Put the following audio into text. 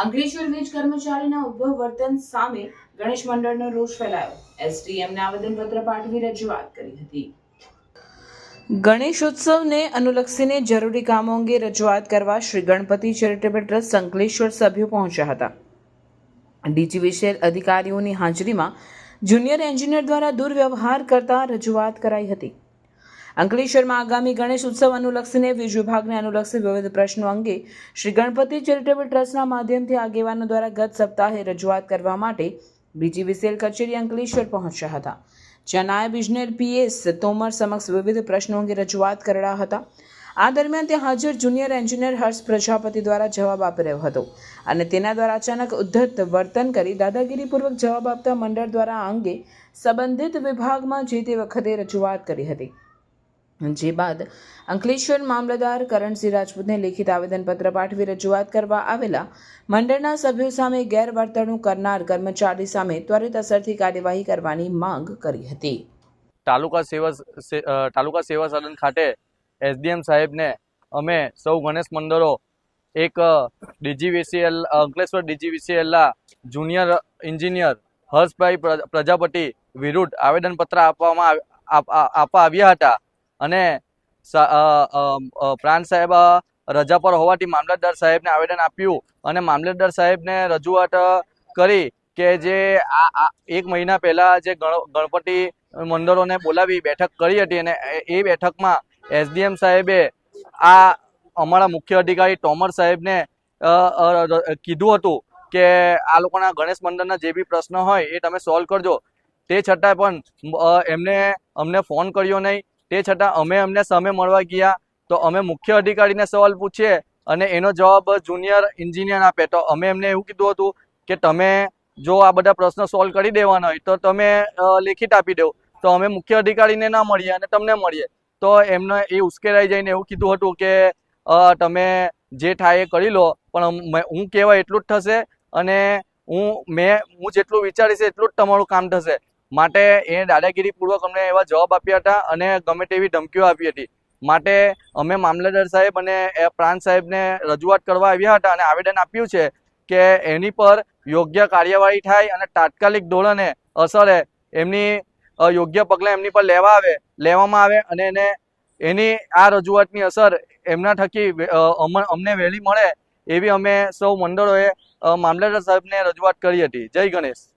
અંકલેશ્વર વીજ કર્મચારીના ઉદ્ભવ વર્તન સામે ગણેશ મંડળનો રોષ ફેલાયો. એસડીએમને આવેદનપત્ર પાઠવી રજૂઆત કરી હતી. ગણેશોત્સવને અનુલક્ષીને જરૂરી કામો અંગે રજૂઆત કરવા શ્રી ગણપતિ ચેરિટેબલ ટ્રસ્ટ અંકલેશ્વર સભ્યો પહોંચ્યા હતા. ડીજીવીસીએલ અધિકારીઓની હાજરીમાં જુનિયર એન્જિનિયર દ્વારા દુર્વ્યવહાર કરતા રજૂઆત કરાઈ હતી. અંકલેશ્વરમાં આગામી ગણેશ ઉત્સવ અનુલક્ષીને વીજ વિભાગને અનુલક્ષી વિવિધ પ્રશ્નો અંગે શ્રી ગણપતિ ચેરિટેબલ ટ્રસ્ટના માધ્યમથી આગેવાનો દ્વારા ગત સપ્તાહે રજૂઆત કરવા માટે ડીજીવીસીએલ કચેરી અંકલેશ્વર પહોંચ્યા હતા, જ્યાં નાયબ ઇજનેર પીએસ તોમર સમક્ષ વિવિધ પ્રશ્નો અંગે રજૂઆત કરાયા હતા. આ દરમિયાન ત્યાં હાજર જુનિયર એન્જિનિયર હર્ષ પ્રજાપતિ દ્વારા જવાબ આપી રહ્યો હતો અને તેના દ્વારા અચાનક ઉદ્ધત વર્તન કરી દાદાગીરીપૂર્વક જવાબ આપતા મંડળ દ્વારા આ અંગે સંબંધિત વિભાગમાં જે તે વખતે રજૂઆત કરી હતી. જે બાદ અંકલેશ્વર મામલતદાર કરણસિંહ રાજપૂતને લેખિત આવેદનપત્ર પાઠવી રજૂઆત કરવા આવેલા મંડળના સભ્યો સામે ગેરવર્તણૂક કરનાર કર્મચારી સામે ત્વરિત અસરથી કાર્યવાહી કરવાની માંગ કરી હતી. તાલુકા સેવા સદન ખાતે એસડીએમ સાહેબને અમે સૌ ગણેશ મંડળો એક ડીજીવીસીએલ અંકલેશ્વર ડીજીવીસીએલના જુનિયર એન્જિનિયર હર્ષભાઈ પ્રજાપતિ વિરુદ્ધ આવેદનપત્ર આપવા આવ્યા હતા અને પ્રાંત સાહેબ રજા પર હોવાથી મામલતદાર સાહેબને આવેદન આપ્યું અને મામલતદાર સાહેબને રજૂઆત કરી કે જે આ 1 મહિના પહેલા જે ગણપતિ મંડળોને બોલાવી બેઠક કરી હતી અને એ બેઠકમાં એસડીએમ સાહેબે આ અમારા મુખ્ય અધિકારી તોમર સાહેબને કીધું હતું કે આ લોકોના ગણેશ મંડળના જે બી પ્રશ્ન હોય એ તમે સોલ્વ કરજો. તે છતાં પણ એમને અમને ફોન કર્યો નહીં. તે છતાં અમે એમને સામે મળવા ગયા તો અમે મુખ્ય અધિકારીને સવાલ પૂછીએ અને એનો જવાબ જુનિયર એન્જિનિયર આપે. તો અમે એમને એવું કીધું હતું કે તમે જો આ બધા પ્રશ્નો સોલ્વ કરી દેવાના હોય તો તમે લેખિત આપી દો. તો અમે મુખ્ય અધિકારીને ના મળીએ અને તમને મળીએ. તો એમને એ ઉશ્કેરાઈ જઈને એવું કીધું હતું કે તમે જે થાય એ કરી લો, પણ હું કહેવાય એટલું જ થશે અને હું જેટલું વિચારીશ એટલું જ તમારું કામ થશે. માટે એ દાદાગીરીપૂર્વક અમને એવા જવાબ આપ્યા હતા અને ગમે તેવી ધમકીઓ આપી હતી. માટે અમે મામલતદાર સાહેબ અને પ્રાંત સાહેબને રજૂઆત કરવા આવ્યા હતા અને આવેદન આપ્યું છે કે એની પર યોગ્ય કાર્યવાહી થાય અને તાત્કાલિક ધોરણે અસરે એમની યોગ્ય પગલાં એમની પર લેવામાં આવે અને એની આ રજૂઆતની અસર એમના થકી અમને વહેલી મળે એવી અમે સૌ મંડળોએ મામલતદાર સાહેબને રજૂઆત કરી હતી. જય ગણેશ.